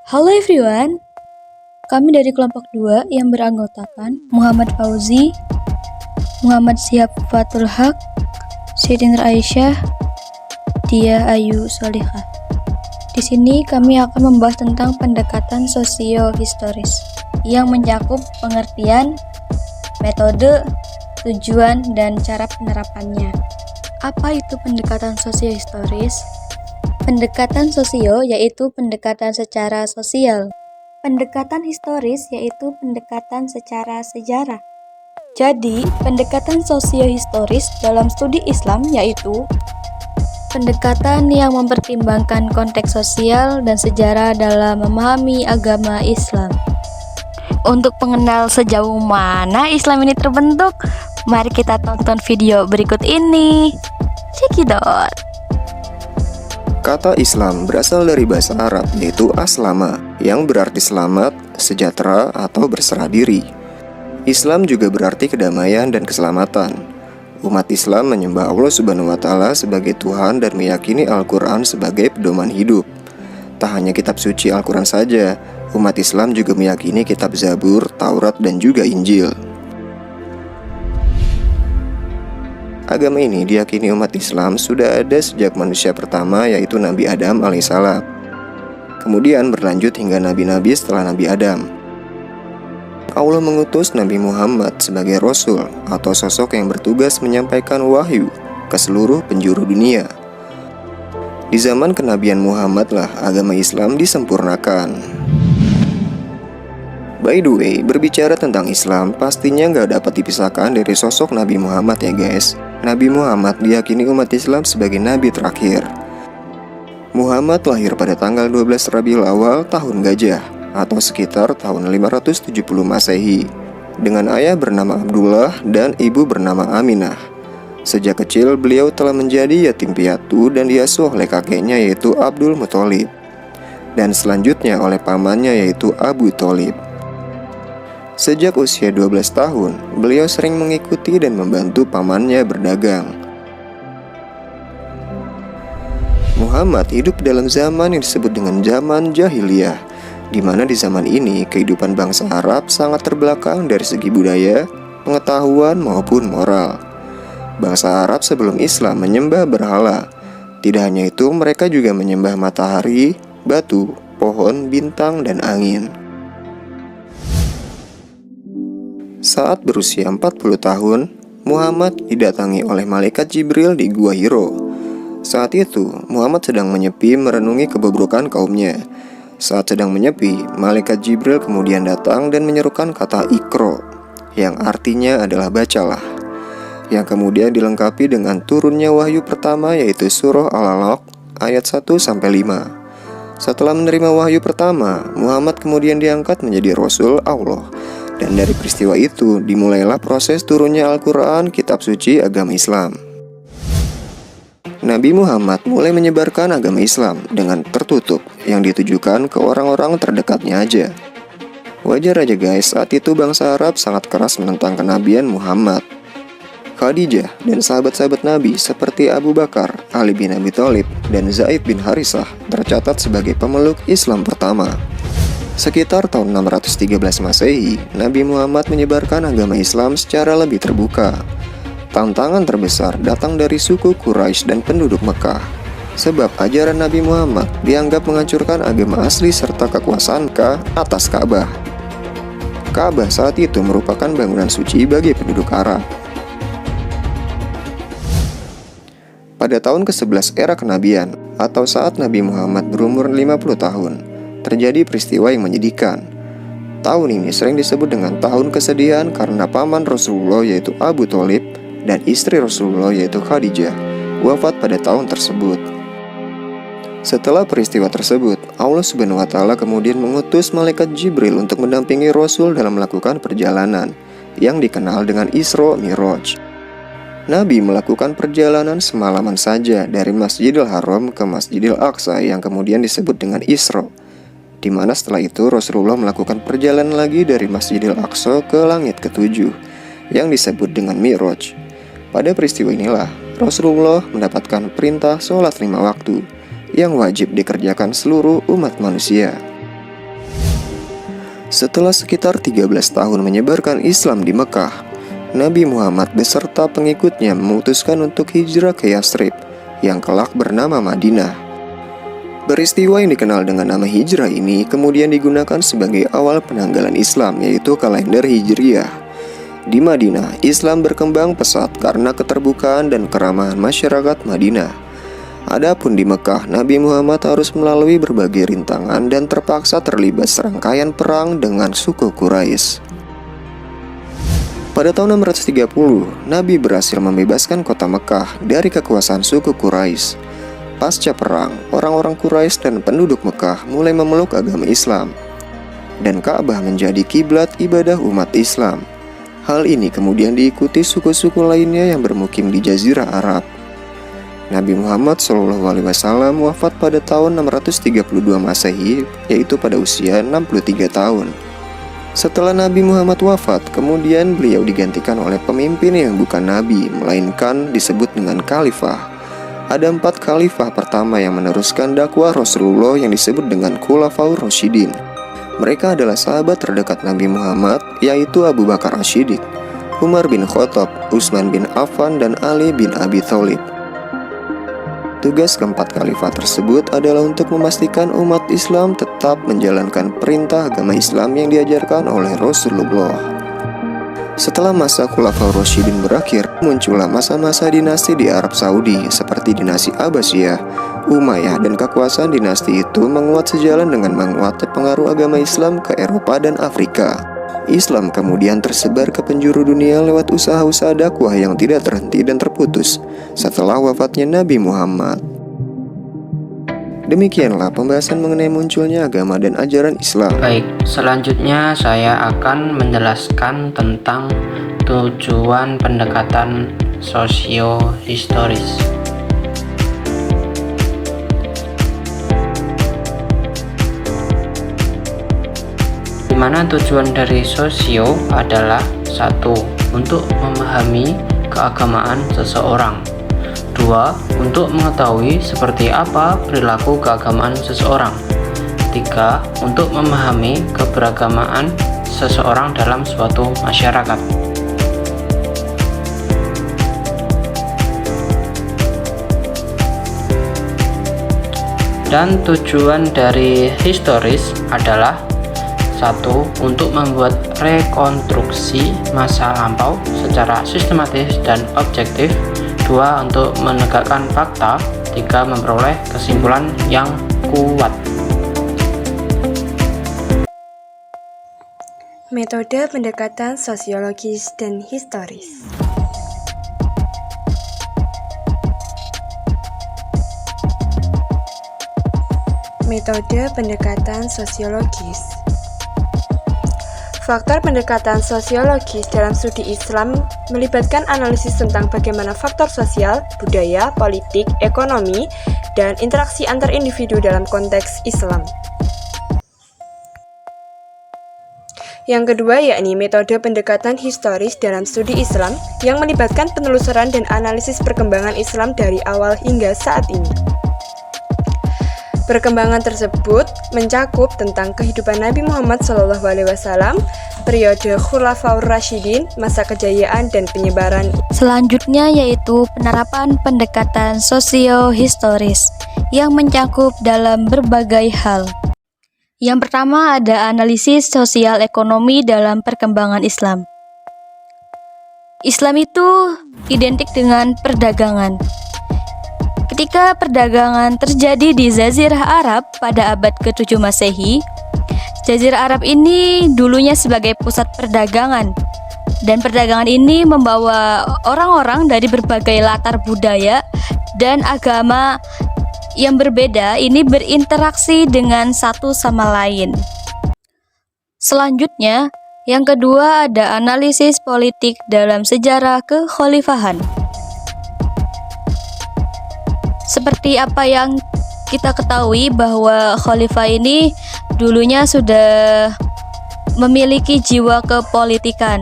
Halo everyone, kami dari kelompok 2 yang beranggotakan Muhammad Fauzi, Muhammad Syihab Fathul Haq, Siti Nur Aisyah, Dia Ayu Solihah. Di sini kami akan membahas tentang pendekatan sosio-historis yang mencakup pengertian, metode, tujuan, dan cara penerapannya. Apa itu pendekatan sosio-historis? Pendekatan sosio yaitu pendekatan secara sosial. Pendekatan historis yaitu pendekatan secara sejarah. Jadi, pendekatan sosio-historis dalam studi Islam yaitu pendekatan yang mempertimbangkan konteks sosial dan sejarah dalam memahami agama Islam. Untuk mengenal sejauh mana Islam ini terbentuk, mari kita tonton video berikut ini. Check it out. Kata Islam berasal dari bahasa Arab yaitu aslama, yang berarti selamat, sejahtera, atau berserah diri. Islam juga berarti kedamaian dan keselamatan. Umat Islam menyembah Allah Subhanahu wa Ta'ala sebagai Tuhan dan meyakini Al-Quran sebagai pedoman hidup. Tak hanya kitab suci Al-Quran saja, umat Islam juga meyakini kitab Zabur, Taurat, dan juga Injil. Agama ini diyakini umat Islam sudah ada sejak manusia pertama yaitu Nabi Adam alaihissalam. Kemudian berlanjut hingga nabi-nabi setelah Nabi Adam. Allah mengutus Nabi Muhammad sebagai Rasul atau sosok yang bertugas menyampaikan wahyu ke seluruh penjuru dunia. Di zaman kenabian Muhammad lah agama Islam disempurnakan. By the way, berbicara tentang Islam pastinya nggak dapat dipisahkan dari sosok Nabi Muhammad ya guys. Nabi Muhammad diyakini umat Islam sebagai Nabi terakhir. Muhammad lahir pada tanggal 12 Rabiul Awal tahun Gajah atau sekitar tahun 570 Masehi dengan ayah bernama Abdullah dan ibu bernama Aminah. Sejak kecil beliau telah menjadi yatim piatu dan diasuh oleh kakeknya yaitu Abdul Muthalib dan selanjutnya oleh pamannya yaitu Abu Thalib. Sejak usia 12 tahun, beliau sering mengikuti dan membantu pamannya berdagang. Muhammad hidup dalam zaman yang disebut dengan zaman jahiliyah, di mana di zaman ini kehidupan bangsa Arab sangat terbelakang dari segi budaya, pengetahuan maupun moral. Bangsa Arab sebelum Islam menyembah berhala. Tidak hanya itu, mereka juga menyembah matahari, batu, pohon, bintang, dan angin. Saat berusia 40 tahun, Muhammad didatangi oleh malaikat Jibril di Gua Hiro. Saat itu, Muhammad sedang menyepi merenungi kebobrokan kaumnya. Saat sedang menyepi, malaikat Jibril kemudian datang dan menyerukan kata Iqra, yang artinya adalah bacalah, yang kemudian dilengkapi dengan turunnya wahyu pertama yaitu surah Al-Alaq ayat 1-5. Setelah menerima wahyu pertama, Muhammad kemudian diangkat menjadi Rasul Allah. Dan dari peristiwa itu dimulailah proses turunnya Al-Quran, kitab suci agama Islam. Nabi Muhammad mulai menyebarkan agama Islam dengan tertutup yang ditujukan ke orang-orang terdekatnya aja. Wajar aja guys, saat itu bangsa Arab sangat keras menentang kenabian Muhammad. Khadijah dan sahabat-sahabat Nabi seperti Abu Bakar, Ali bin Abi Thalib, dan Zaid bin Harisah tercatat sebagai pemeluk Islam pertama. Sekitar tahun 613 Masehi, Nabi Muhammad menyebarkan agama Islam secara lebih terbuka. Tantangan terbesar datang dari suku Quraisy dan penduduk Mekah, sebab ajaran Nabi Muhammad dianggap menghancurkan agama asli serta kekuasaan atas Ka'bah. Ka'bah saat itu merupakan bangunan suci bagi penduduk Arab. Pada tahun ke-11 era kenabian, atau saat Nabi Muhammad berumur 50 tahun, terjadi peristiwa yang menyedihkan. Tahun ini sering disebut dengan tahun kesedihan karena paman Rasulullah yaitu Abu Thalib dan istri Rasulullah yaitu Khadijah wafat pada tahun tersebut. Setelah peristiwa tersebut, Allah Subhanahu wa Ta'ala kemudian mengutus malaikat Jibril untuk mendampingi Rasul dalam melakukan perjalanan yang dikenal dengan Isra Mi'raj. Nabi melakukan perjalanan semalaman saja dari Masjidil Haram ke Masjidil Aqsa yang kemudian disebut dengan Isra, di mana setelah itu Rasulullah melakukan perjalanan lagi dari Masjidil Aqsa ke langit ketujuh yang disebut dengan Mi'raj. Pada peristiwa inilah Rasulullah mendapatkan perintah sholat 5 waktu yang wajib dikerjakan seluruh umat manusia. Setelah sekitar 13 tahun menyebarkan Islam di Mekah, Nabi Muhammad beserta pengikutnya memutuskan untuk hijrah ke Yatsrib yang kelak bernama Madinah. Peristiwa yang dikenal dengan nama hijrah ini kemudian digunakan sebagai awal penanggalan Islam, yaitu kalender Hijriyah. Di Madinah, Islam berkembang pesat karena keterbukaan dan keramahan masyarakat Madinah. Adapun di Mekah, Nabi Muhammad harus melalui berbagai rintangan dan terpaksa terlibat serangkaian perang dengan suku Quraisy. Pada tahun 630, Nabi berhasil membebaskan kota Mekah dari kekuasaan suku Quraisy. Pasca perang, orang-orang Quraisy dan penduduk Mekah mulai memeluk agama Islam, dan Ka'bah menjadi kiblat ibadah umat Islam. Hal ini kemudian diikuti suku-suku lainnya yang bermukim di Jazirah Arab. Nabi Muhammad SAW wafat pada tahun 632 Masehi, yaitu pada usia 63 tahun. Setelah Nabi Muhammad wafat, kemudian beliau digantikan oleh pemimpin yang bukan Nabi, melainkan disebut dengan khalifah. Ada 4 khalifah pertama yang meneruskan dakwah Rasulullah yang disebut dengan Khulafaur Rasyidin. Mereka adalah sahabat terdekat Nabi Muhammad, yaitu Abu Bakar As-Siddiq, Umar bin Khattab, Utsman bin Affan, dan Ali bin Abi Thalib. Tugas keempat khalifah tersebut adalah untuk memastikan umat Islam tetap menjalankan perintah agama Islam yang diajarkan oleh Rasulullah. Setelah masa Khulafaur Rasyidin berakhir, muncullah masa-masa dinasti di Arab Saudi seperti dinasti Abbasiyah, Umayyah, dan kekuasaan dinasti itu menguat sejalan dengan menguatnya pengaruh agama Islam ke Eropa dan Afrika. Islam kemudian tersebar ke penjuru dunia lewat usaha-usaha dakwah yang tidak terhenti dan terputus setelah wafatnya Nabi Muhammad. Demikianlah pembahasan mengenai munculnya agama dan ajaran Islam. Baik, selanjutnya saya akan menjelaskan tentang tujuan pendekatan sosio-historis. Di mana tujuan dari sosio adalah 1. Untuk memahami keagamaan seseorang. 2. Untuk mengetahui seperti apa perilaku keagamaan seseorang. 3. Untuk memahami keberagamaan seseorang dalam suatu masyarakat. Dan tujuan dari historis adalah 1. Untuk membuat rekonstruksi masa lampau secara sistematis dan objektif. 2. Untuk menegakkan fakta. 3. Memperoleh kesimpulan yang kuat. Metode pendekatan sosiologis dan historis. Metode pendekatan sosiologis. Faktor pendekatan sosiologis dalam studi Islam melibatkan analisis tentang bagaimana faktor sosial, budaya, politik, ekonomi, dan interaksi antar individu dalam konteks Islam. Yang kedua yakni metode pendekatan historis dalam studi Islam yang melibatkan penelusuran dan analisis perkembangan Islam dari awal hingga saat ini. Perkembangan tersebut mencakup tentang kehidupan Nabi Muhammad SAW, periode Khulafaur Rasyidin, masa kejayaan dan penyebaran. Selanjutnya yaitu penerapan pendekatan sosio-historis yang mencakup dalam berbagai hal. Yang pertama ada analisis sosial ekonomi dalam perkembangan Islam. Islam itu identik dengan perdagangan. Ketika perdagangan terjadi di Jazirah Arab pada abad ke-7 Masehi, Jazirah Arab ini dulunya sebagai pusat perdagangan, dan perdagangan ini membawa orang-orang dari berbagai latar budaya dan agama yang berbeda ini berinteraksi dengan satu sama lain. Selanjutnya, yang kedua ada analisis politik dalam sejarah kekhalifahan. Seperti apa yang kita ketahui bahwa khalifah ini dulunya sudah memiliki jiwa kepolitikan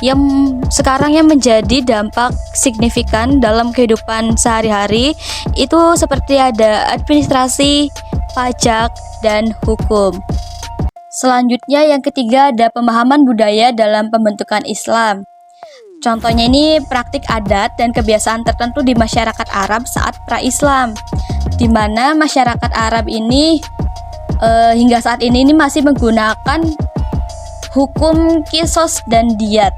yang sekarang yang menjadi dampak signifikan dalam kehidupan sehari-hari itu seperti ada administrasi, pajak, dan hukum. Selanjutnya yang ketiga ada pemahaman budaya dalam pembentukan Islam. Contohnya ini praktik adat dan kebiasaan tertentu di masyarakat Arab saat pra-Islam, di mana masyarakat Arab ini hingga saat ini masih menggunakan hukum kisos dan diat.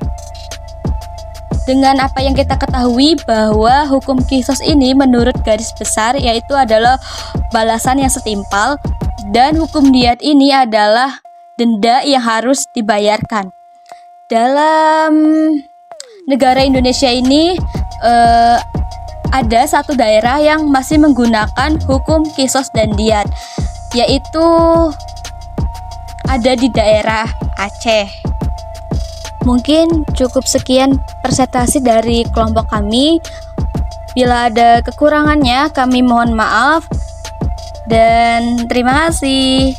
Dengan apa yang kita ketahui bahwa hukum kisos ini menurut garis besar yaitu adalah balasan yang setimpal, dan hukum diat ini adalah denda yang harus dibayarkan. Dalam negara Indonesia ini ada satu daerah yang masih menggunakan hukum kisos dan diat, yaitu ada di daerah Aceh. Mungkin cukup sekian presentasi dari kelompok kami. Bila ada kekurangannya, kami mohon maaf dan terima kasih.